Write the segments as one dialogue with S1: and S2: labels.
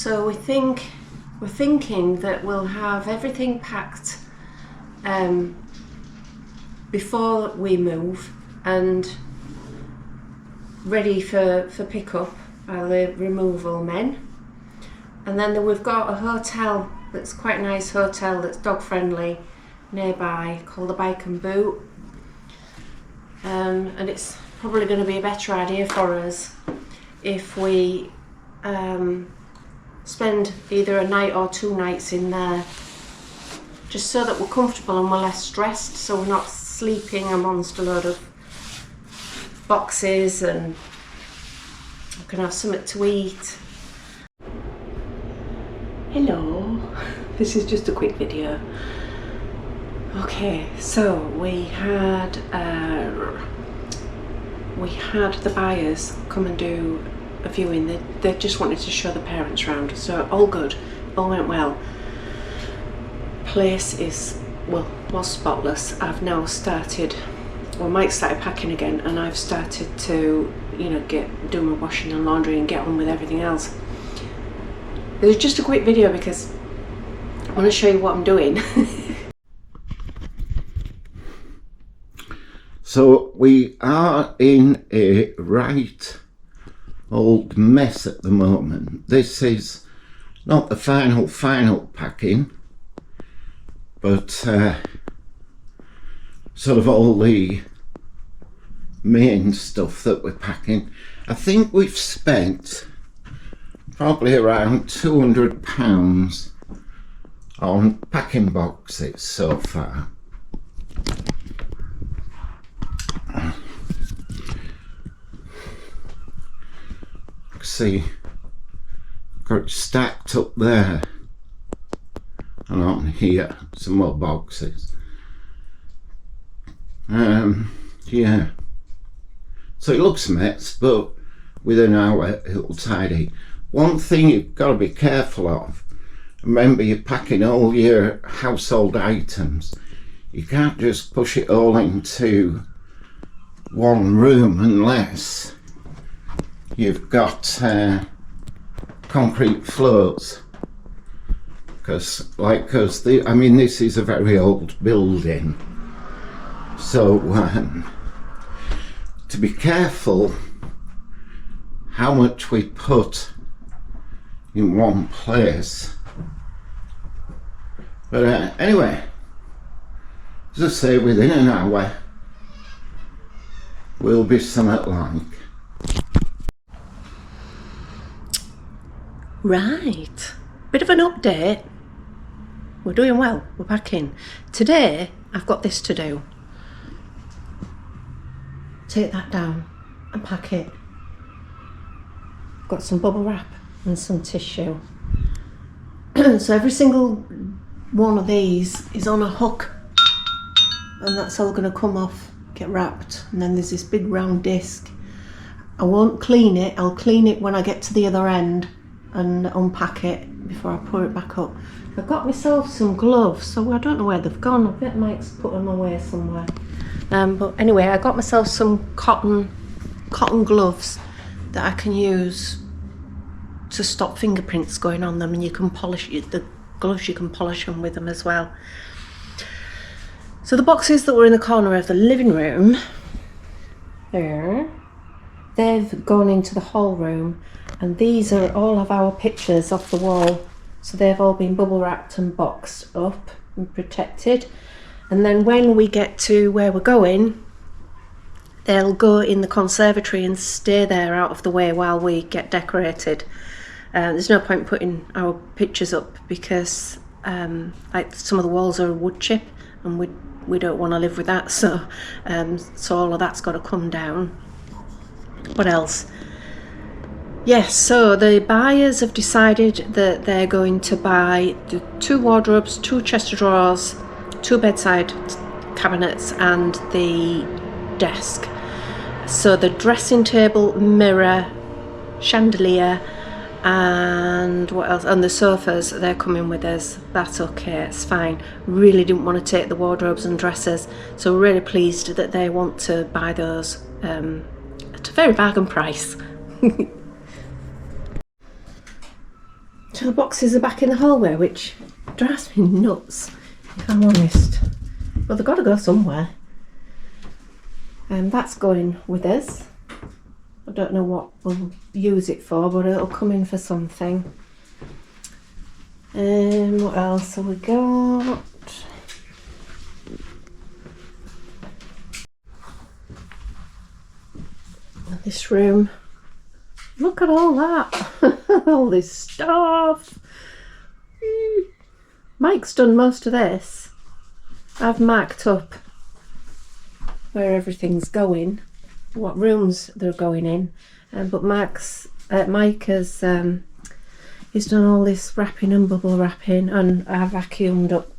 S1: So we're thinking that we'll have everything packed before we move and ready for pickup by the removal men. And then we've got a hotel that's quite a nice hotel that's dog friendly nearby called the Bike and Boot, and it's probably going to be a better idea for us if we spend either a night or 2 nights in there, just so that we're comfortable and we're less stressed, so we're not sleeping amongst a load of boxes, and we can have something to eat. Hello, this is just a quick video. Okay, so we had the buyers come and do a viewing. They just wanted to show the parents around, so all good, all went well. Place was spotless. I've now started, well, Mike started packing again, and I've started to, do my washing and laundry and get on with everything else. It was just a quick video because I want to show you what I'm doing.
S2: So we are in a right old mess at the moment. This is not the final packing, but sort of all the main stuff that we're packing. I think we've spent probably around £200 on packing boxes so far. See, got it stacked up there, and on here some more boxes. Yeah, so it looks a mess, but within an hour it'll tidy. One thing you've got to be careful of, remember you're packing all your household items. You can't just push it all into one room unless you've got concrete floors, because this is a very old building, so to be careful how much we put in one place. But anyway, as I say, within an hour we'll be somewhat like.
S1: Right, bit of an update. We're doing well, we're packing. Today I've got this to do. Take that down and pack it. I've got some bubble wrap and some tissue. So every single one of these is on a hook, and that's all going to come off, get wrapped, and then there's this big round disc. I won't clean it, I'll clean it when I get to the other end and unpack it before I pour it back up. I've got myself some gloves, so I don't know where they've gone. I bet Mike's put them away somewhere. But anyway, I got myself some cotton gloves that I can use to stop fingerprints going on them, and you can polish the gloves, you can polish them with them as well. So the boxes that were in the corner of the living room there, they've gone into the hall room, and these are all of our pictures off the wall, so they've all been bubble wrapped and boxed up and protected. And then when we get to where we're going, they'll go in the conservatory and stay there out of the way while we get decorated. There's no point putting our pictures up because like some of the walls are wood chip, and we don't want to live with that, so all of that's got to come down. What else? Yes, so the buyers have decided that they're going to buy the 2 wardrobes, 2 chest of drawers, 2 bedside cabinets, and the desk. So the dressing table, mirror, chandelier, and what else? And the sofas, they're coming with us. That's okay, it's fine. Really didn't want to take the wardrobes and dressers, so we're really pleased that they want to buy those at a very bargain price. So the boxes are back in the hallway, which drives me nuts, if I'm honest. But they've got to go somewhere. And that's going with us. I don't know what we'll use it for, but it'll come in for something. What else have we got? This room. Look at all that. All this stuff. Mike's done most of this. I've marked up where everything's going, what rooms they're going in, but Mike has he's done all this wrapping and bubble wrapping, and I vacuumed up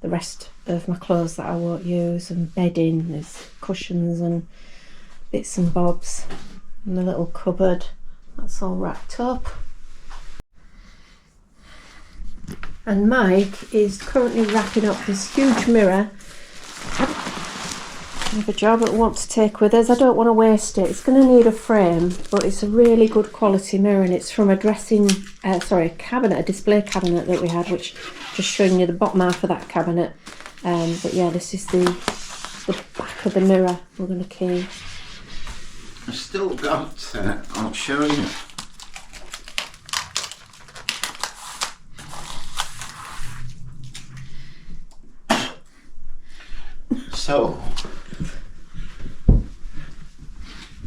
S1: the rest of my clothes that I won't use, and bedding, there's cushions and bits and bobs, and the little cupboard, that's all wrapped up. And Mike is currently wrapping up this huge mirror. We have a job that we want to take with us. I don't want to waste it. It's going to need a frame, but it's a really good quality mirror, and it's from a cabinet, a display cabinet that we had, which just showing you the bottom half of that cabinet. But yeah, this is the back of the mirror we're going to keep.
S2: I've still got, I'll show you. So,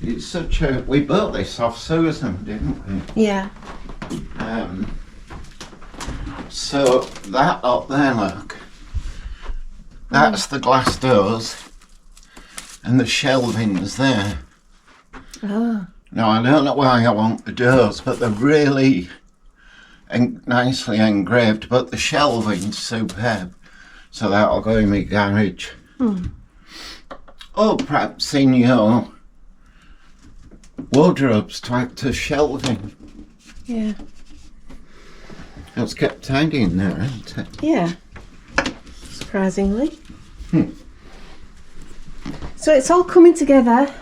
S2: it's such a, we built this off Susan, didn't we?
S1: Yeah.
S2: So that up there, look, that's the glass doors and the shelving's there.
S1: Oh.
S2: Now I don't know why I want the doors, but they're really nicely engraved, but the shelving's superb. So that'll go in my garage. Or perhaps in your wardrobes to act as shelving.
S1: Yeah.
S2: It's kept tidy in there, hasn't it?
S1: Yeah. Surprisingly. So it's all coming together.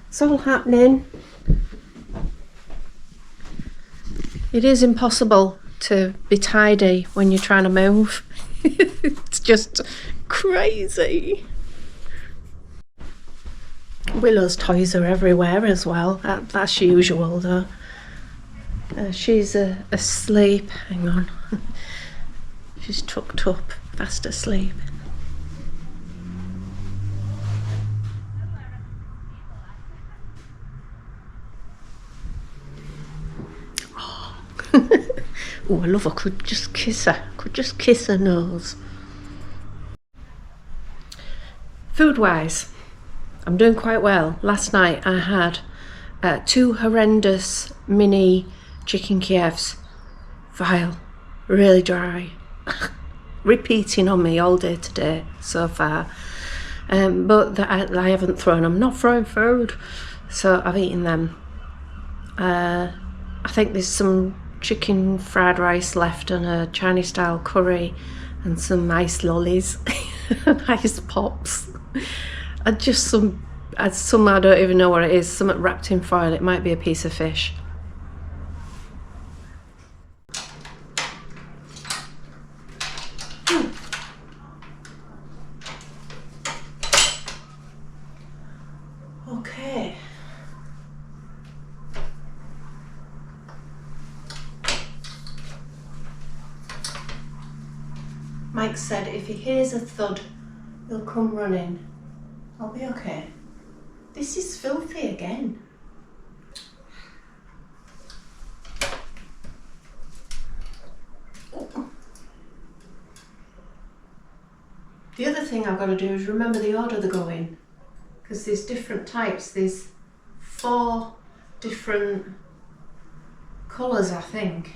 S1: It's all happening. It is impossible to be tidy when you're trying to move. It's just crazy. Willow's toys are everywhere as well. That's usual though. She's asleep. Hang on. She's tucked up, fast asleep. Oh, I love her. Could just kiss her. Could just kiss her nose. Food-wise, I'm doing quite well. Last night I had 2 horrendous mini chicken Kievs. Vile, really dry. Repeating on me all day today so far. But I haven't thrown them. Not throwing food. So I've eaten them. I think there's some chicken fried rice left and a Chinese style curry and some ice lollies and ice pops and just some I don't even know what it is, something wrapped in foil. It might be a piece of fish. Okay. Mike said if he hears a thud, he'll come running. I'll be okay. This is filthy again. The other thing I've got to do is remember the order they're going, because there's different types. There's 4 different colours, I think,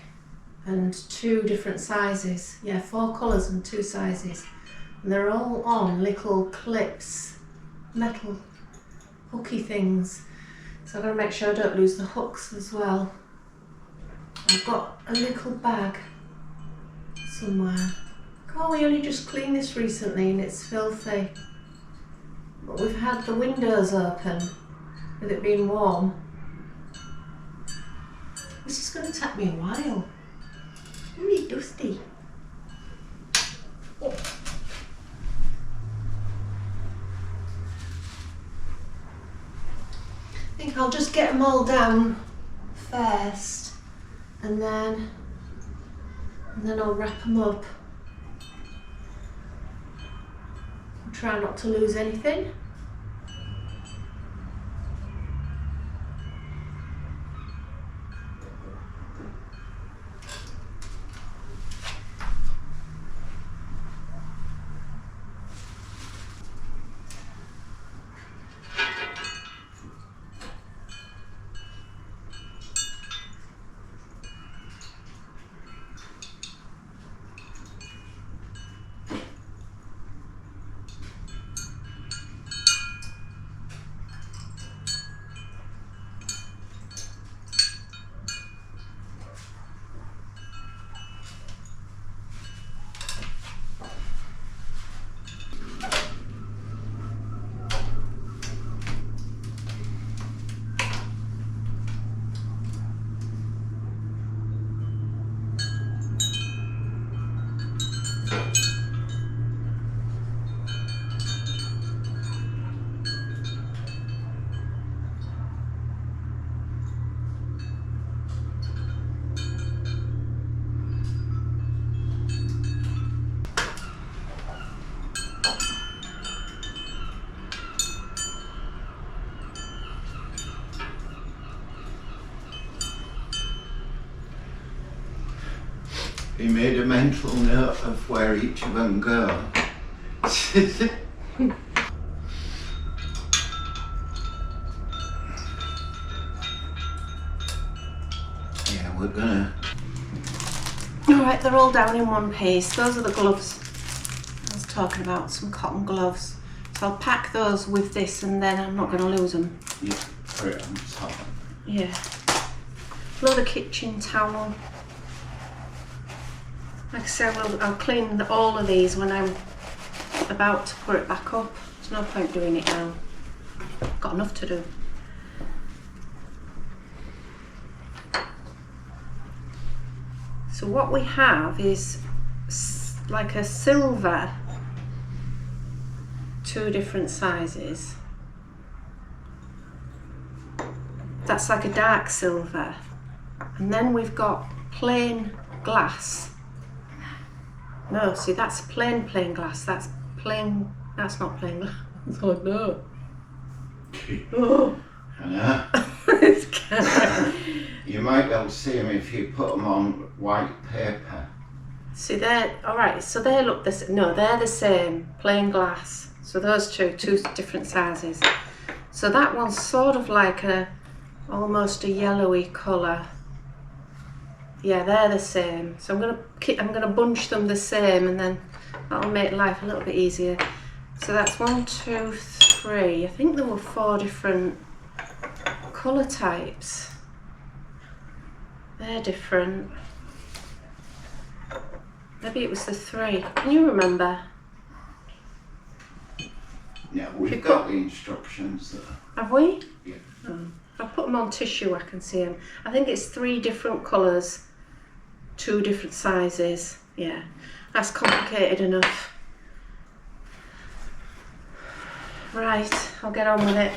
S1: and 2 different sizes. Yeah, 4 colours and 2 sizes. And they're all on little clips, metal hooky things. So I've got to make sure I don't lose the hooks as well. I've got a little bag somewhere. Oh, we only just cleaned this recently and it's filthy. But we've had the windows open with it being warm. This is going to take me a while. Really dusty. Oh. I think I'll just get them all down first, and then I'll wrap them up. Try not to lose anything.
S2: He made a mental note of where each of them go. Yeah, we're gonna...
S1: Alright, they're all down in one piece. Those are the gloves I was talking about, some cotton gloves. So I'll pack those with this and then I'm not going to lose them.
S2: Yeah, put it on top.
S1: Yeah. Load of kitchen towel. Like I say, I'll clean all of these when I'm about to put it back up. There's no point doing it now. I've got enough to do. So what we have is like a silver, 2 different sizes. That's like a dark silver. And then we've got plain glass. No, see, that's plain glass. That's not plain glass. Oh no. Oh.
S2: I know.
S1: It's kind of...
S2: You might be able to see them if you put them on white paper.
S1: See, they're alright, so they look the same. No, they're the same, plain glass. So those two different sizes. So that one's sort of like almost a yellowy colour. Yeah, they're the same. So I'm gonna bunch them the same, and then that'll make life a little bit easier. So that's 1, 2, 3. I think there were 4 different colour types. They're different. Maybe it was the 3. Can you remember?
S2: Yeah, we've got the instructions there.
S1: Have we?
S2: Yeah.
S1: Oh. I'll put them on tissue, I can see them. I think it's 3 different colours, 2 different sizes. Yeah, that's complicated enough. Right, I'll get on with it.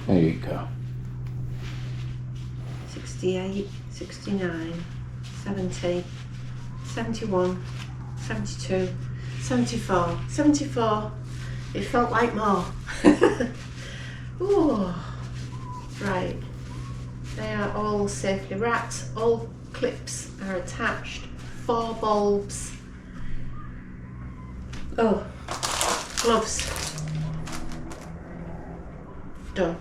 S2: There you go.
S1: 68, 69, 70, 71, 72, 74, 74. It felt like more. Ooh. Right. They are all safely wrapped. All clips are attached. 4 bulbs. Oh, gloves. Done.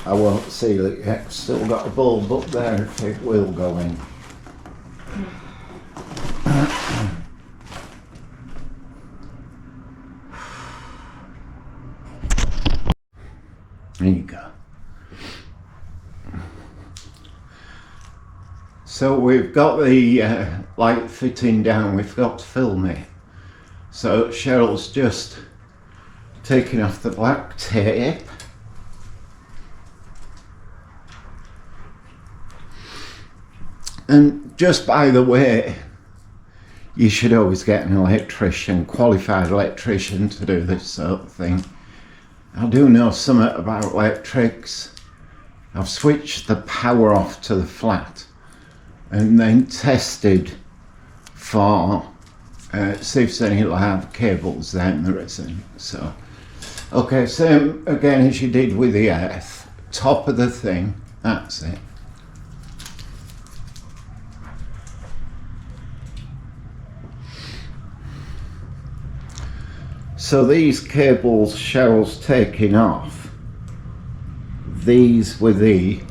S2: I won't seal it yet. Still got a bulb up there if it will go in. There you go. So we've got the light fitting down, we've got to film it. So Cheryl's just taking off the black tape. And just by the way, you should always get an electrician, qualified electrician, to do this sort of thing. I do know something about electrics. I've switched the power off to the flat and then tested for see if there's any live cables there, and there isn't. So, okay, same again as you did with the earth. Top of the thing, that's it. So these cables Cheryl's taking off, these were the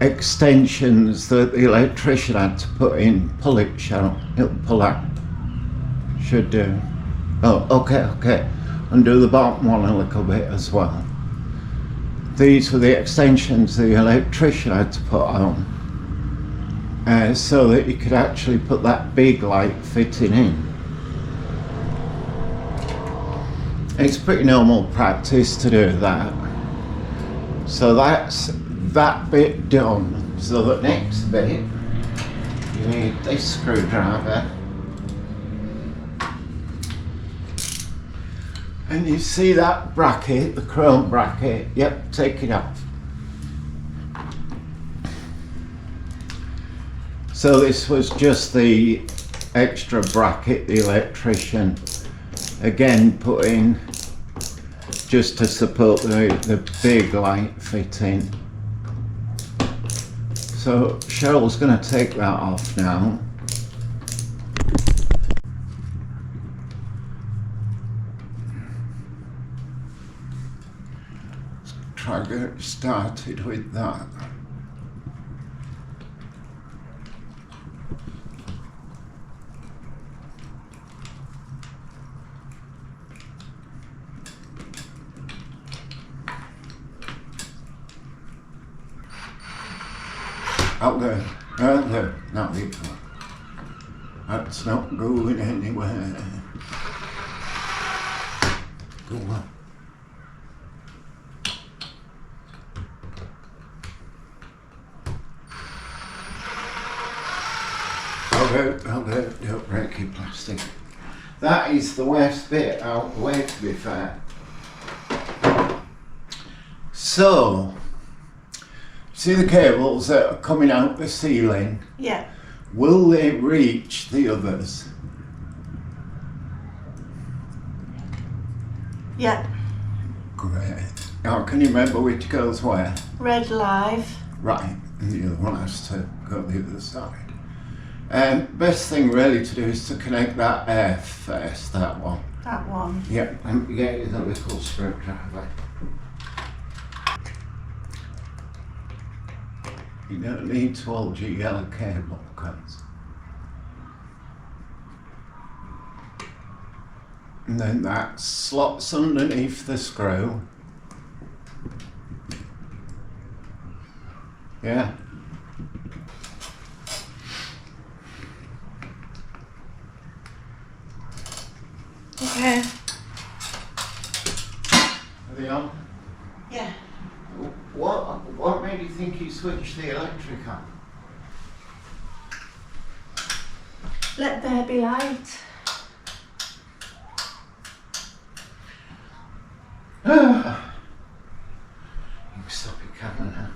S2: extensions that the electrician had to put in. Pull it, Cheryl, it'll pull out. Should do. Oh, okay. Undo the bottom one a little bit as well. These were the extensions the electrician had to put on, so that you could actually put that big light fitting in. It's pretty normal practice to do that. So that's that bit done. So the next bit, you need this screwdriver. And you see that bracket, the chrome bracket? Yep, take it off. So this was just the extra bracket the electrician again put in just to support the big light fitting. So Cheryl's going to take that off now. Let's try to get started with that. Out there, right there. Now you go. That's not going anywhere. Go on. Okay, don't break your plastic. That is the worst bit out the way, to be fair. So, see the cables that are coming out the ceiling?
S1: Yeah.
S2: Will they reach the others?
S1: Yeah.
S2: Great. Now, can you remember which goes where?
S1: Red live.
S2: Right, and the other one has to go the other side. Best thing really to do is to connect that earth first, that one.
S1: That one.
S2: Yep, and get you the little screwdriver. You don't need to hold your yellow cable, because. And then that slots underneath the screw. Yeah.
S1: Okay.
S2: Are they on?
S1: Yeah.
S2: What made you think you switched the electric on?
S1: Let there be light.
S2: You can stop your camera now.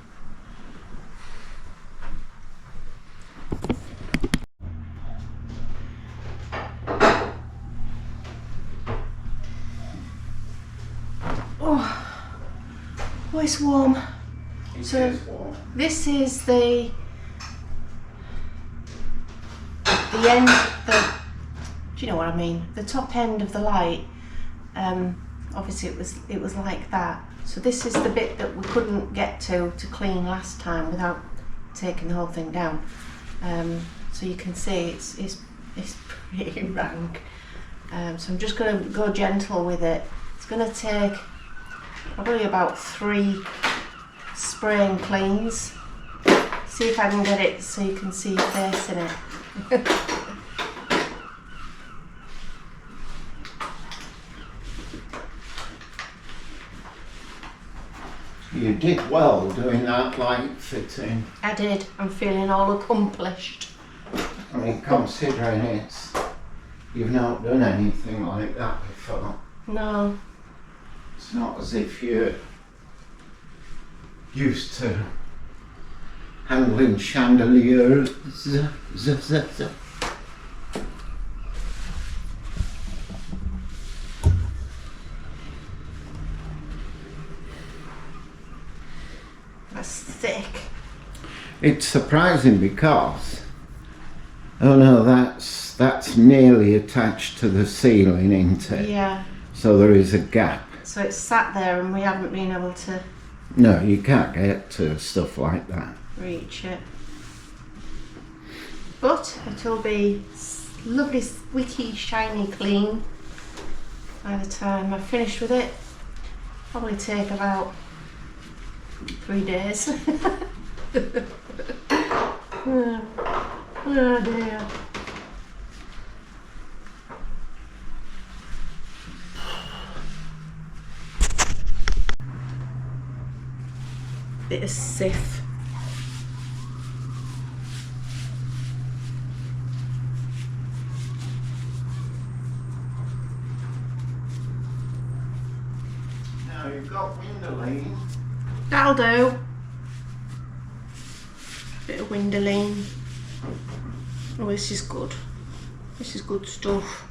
S1: Oh, it's warm. So
S2: It is warm.
S1: this is the end. Do you know what I mean? The top end of the light. Obviously, it was like that. So this is the bit that we couldn't get to clean last time without taking the whole thing down. So you can see it's pretty rank. So I'm just going to go gentle with it. It's going to take probably about 3 spray and cleans. See if I can get it so you can see your face in it.
S2: You did well doing that light fitting.
S1: I did. I'm feeling all accomplished.
S2: I mean, considering you've not done anything like that before.
S1: No.
S2: It's not as if you're used to handling chandeliers.
S1: That's thick.
S2: It's surprising because, oh no, that's nearly attached to the ceiling, isn't it?
S1: Yeah.
S2: So there is a gap.
S1: So it's sat there and we haven't been able to
S2: No, you can't get to stuff like that.
S1: reach it. But it'll be lovely, squeaky, shiny clean by the time I've finished with it. Probably take about 3 days. Oh dear. Bit of sif.
S2: Now you've got window.
S1: That'll do. Bit of windoline. Oh, this is good. This is good stuff.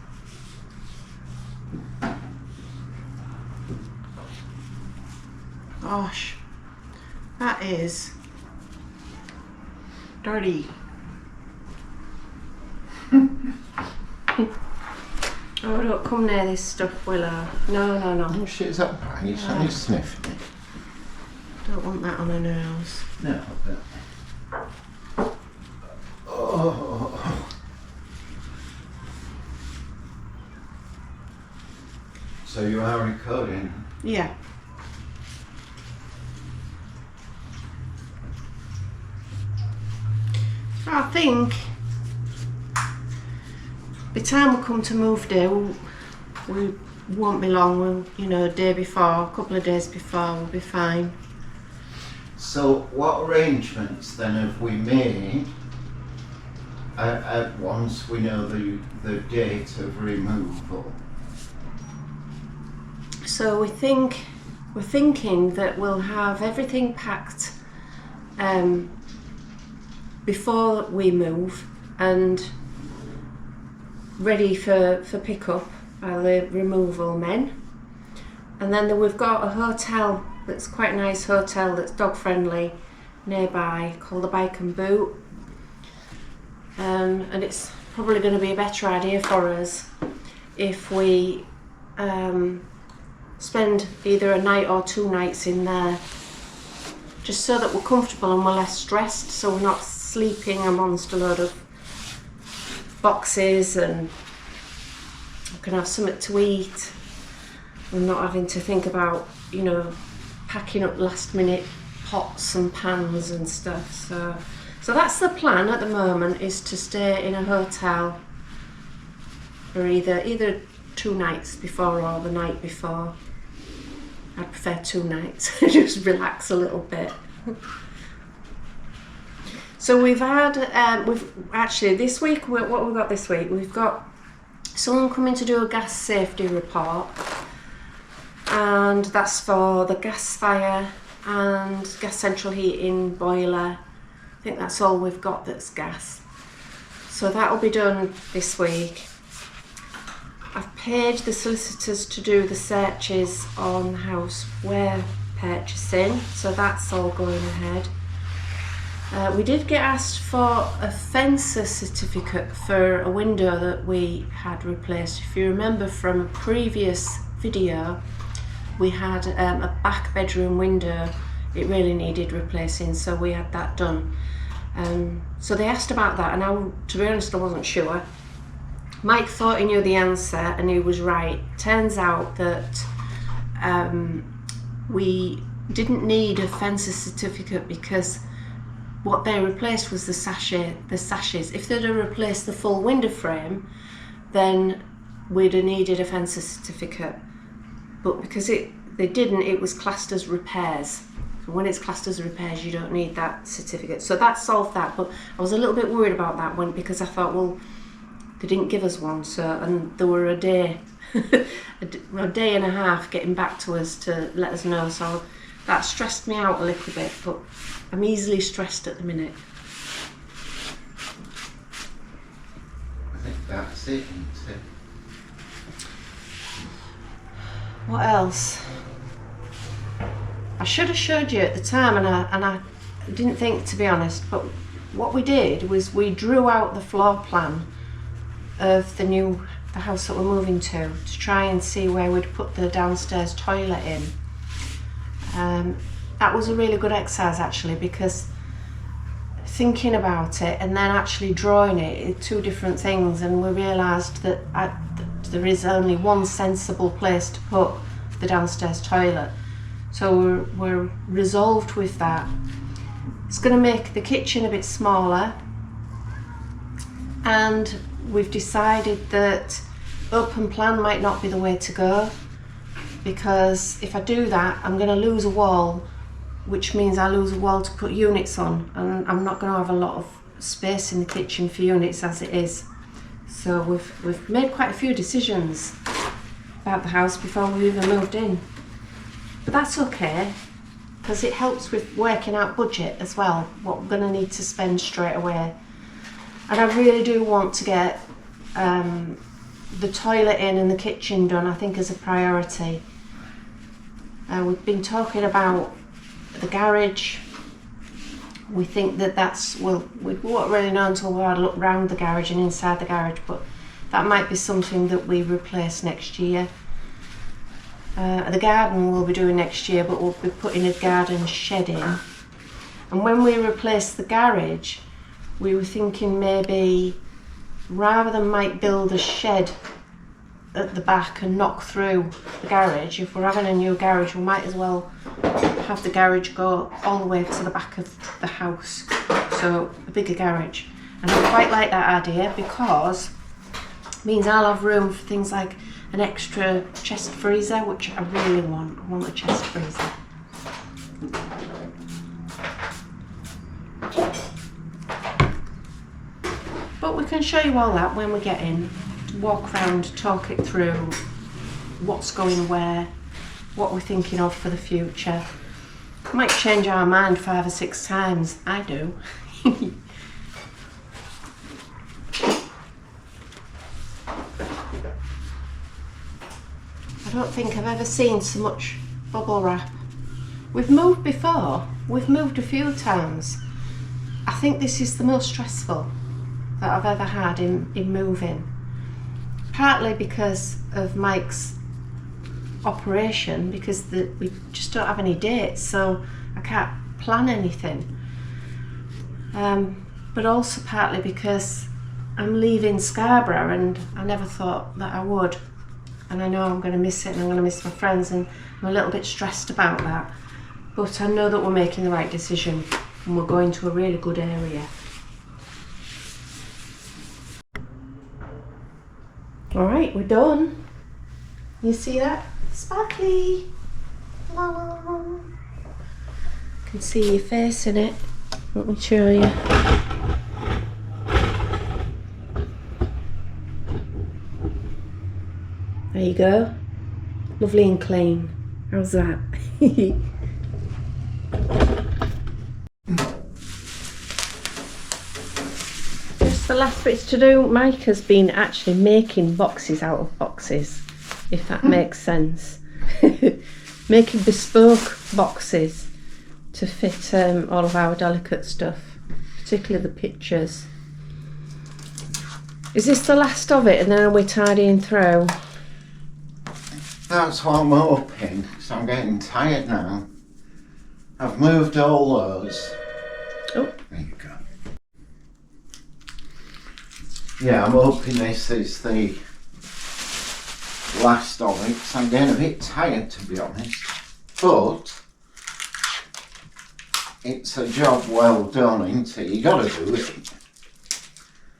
S1: Gosh, that is dirty. Oh, don't come near this stuff, Willow. No, no, no.
S2: Oh, she's up high, you're only sniffing it.
S1: Don't want that on her nose.
S2: No, but... Oh. So you are recording?
S1: Yeah. I think by the time we come to move day, we won't be long. We'll, you know, a day before, a couple of days before, we'll be fine.
S2: So what arrangements then have we made at once we know the date of removal?
S1: So we're thinking that we'll have everything packed before we move and ready for pickup by the removal men. And then we've got a hotel that's quite a nice hotel that's dog friendly nearby called the Bike and Boot. And it's probably going to be a better idea for us if we spend either a night or 2 nights in there, just so that we're comfortable and we're less stressed, so we're not sleeping amongst a load of boxes and we can have something to eat and not having to think about, you know, packing up last minute pots and pans and stuff. So that's the plan at the moment, is to stay in a hotel for either 2 nights before or the night before. I prefer 2 nights, just relax a little bit. So we've actually this week, what we've got this week, we've got someone coming to do a gas safety report, and that's for the gas fire and gas central heating boiler. I think that's all we've got that's gas. So that'll be done this week. I've paid the solicitors to do the searches on the house we're purchasing, so that's all going ahead. We did get asked for a fencer certificate for a window that we had replaced. If you remember from a previous video, we had a back bedroom window. It really needed replacing, so we had that done. So they asked about that, and to be honest, I wasn't sure. Mike thought he knew the answer, and he was right. Turns out that we didn't need a fencer certificate because what they replaced was the sashes. If they'd have replaced the full window frame, then we'd have needed a fencer certificate. But because they didn't, it was classed as repairs. So when it's classed as repairs, you don't need that certificate. So that solved that. But I was a little bit worried about that one because I thought, well, they didn't give us one. And there were a day, a day and a half getting back to us to let us know. So that stressed me out a little bit. But I'm easily stressed at the minute.
S2: I think that's it, isn't it?
S1: What else? I should have showed you at the time, and I didn't think, to be honest, but what we did was we drew out the floor plan of the house that we're moving to try and see where we'd put the downstairs toilet in. That was a really good exercise actually, because thinking about it and then actually drawing it are two different things, and we realised that there is only one sensible place to put the downstairs toilet. So we're resolved with that. It's going to make the kitchen a bit smaller, and we've decided that open plan might not be the way to go, because if I do that I'm going to lose a wall, which means I lose a wall to put units on, and I'm not going to have a lot of space in the kitchen for units as it is. So we've made quite a few decisions about the house before we even moved in. But that's okay, because it helps with working out budget as well, what we're going to need to spend straight away. And I really do want to get the toilet in and the kitchen done, I think, as a priority. We've been talking about the garage. We think we won't really know until we had a look round the garage and inside the garage, but that might be something that we replace next year. The garden we'll be doing next year, but we'll be putting a garden shed in. And when we replace the garage, we were thinking maybe rather than might build a shed at the back and knock through the garage, if we're having a new garage, we might as well have the garage go all the way to the back of the house, so a bigger garage. And I quite like that idea, because it means I'll have room for things like an extra chest freezer, which I really want. I want a chest freezer. But we can show you all that when we get in, walk around, talk it through, what's going where, what we're thinking of for the future. Might change our mind 5 or 6 times. I do. I don't think I've ever seen so much bubble wrap. We've moved before. We've moved a few times. I think this is the most stressful that I've ever had in moving. Partly because of Mike's operation, because we just don't have any dates, so I can't plan anything. But also partly because I'm leaving Scarborough, and I never thought that I would. And I know I'm going to miss it, and I'm going to miss my friends, and I'm a little bit stressed about that. But I know that we're making the right decision, and we're going to a really good area. Alright, we're done. You see that? Sparkly! You can see your face in it. Let me show you. There you go. Lovely and clean. How's that? Just the last bits to do. Mike has been actually making boxes out of boxes, if that makes sense. Making bespoke boxes to fit all of our delicate stuff, particularly the pictures. Is this the last of it, and then are we tidying through?
S2: That's what I'm hoping, because I'm getting tired now. I've moved all those.
S1: Oh.
S2: There you go. Yeah, I'm hoping this is the last of it, because I'm getting a bit tired, to be honest. but it's a job well done, isn't it? You got to do it.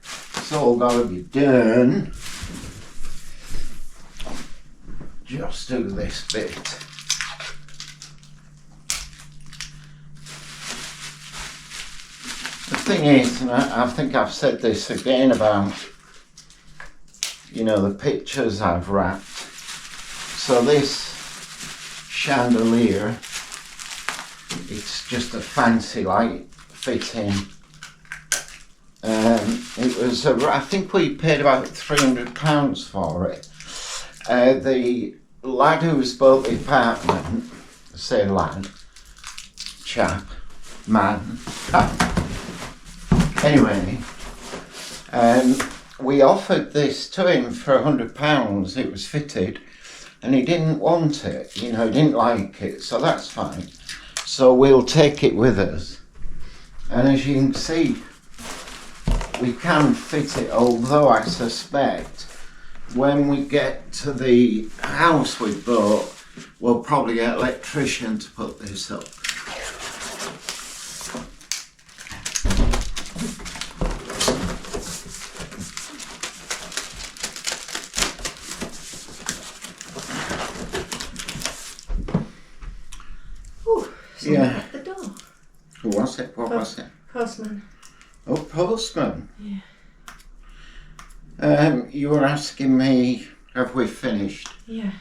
S2: It's all got to be done. Just do this bit. The thing is, and I think I've said this again about, you know, the pictures I've wrapped. So this chandelier, it's just a fancy light fitting. It was, I think we paid about £300 for it. The lad who's bought the apartment, I say lad, chap, man, anyway, we offered this to him for £100. It was fitted, and he didn't want it, you know, he didn't like it, so that's fine. So we'll take it with us. And as you can see, we can fit it, although I suspect when we get to the house we bought, we'll probably get an electrician to put this up.
S1: Ooh, someone at the door.
S2: Who was it? What was it?
S1: Postman.
S2: Oh, postman.
S1: Yeah.
S2: You were asking me, have we finished?
S1: Yeah.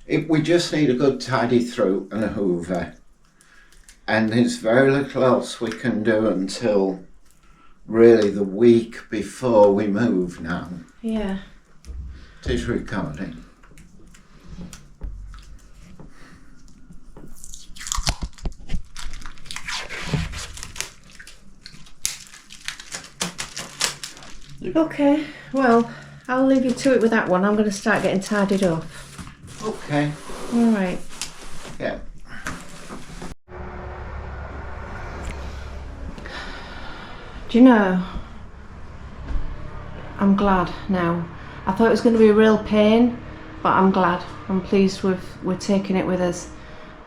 S2: We just need a good tidy through and a hoover. And there's very little else we can do until really the week before we move now.
S1: Yeah.
S2: It is recording.
S1: Okay, well, I'll leave you to it with that one. I'm going to start getting tidied up.
S2: Okay.
S1: All right.
S2: Yeah.
S1: Do you know, I'm glad now. I thought it was going to be a real pain, but I'm glad. I'm pleased we're taking it with us,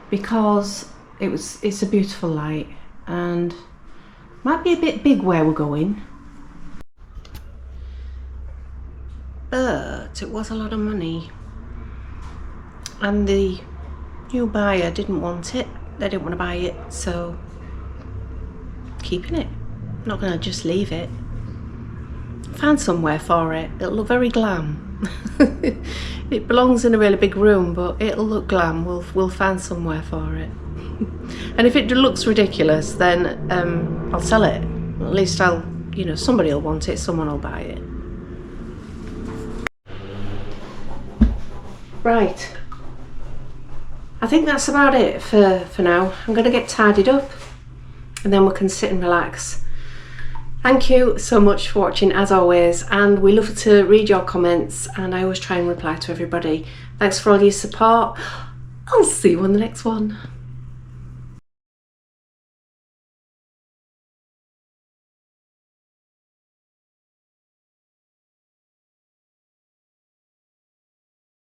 S1: because it's a beautiful light and might be a bit big where we're going. But it was a lot of money, and the new buyer didn't want it. They didn't want to buy it, so keeping it. I'm not going to just leave it. Find somewhere for it. It'll look very glam. It belongs in a really big room, but it'll look glam. We'll find somewhere for it. And if it looks ridiculous, then I'll sell it. At least somebody will want it. Someone will buy it. Right, I think that's about it for now. I'm going to get tidied up and then we can sit and relax. Thank you so much for watching, as always, and we love to read your comments, and I always try and reply to everybody. Thanks for all your support. I'll see you on the next one.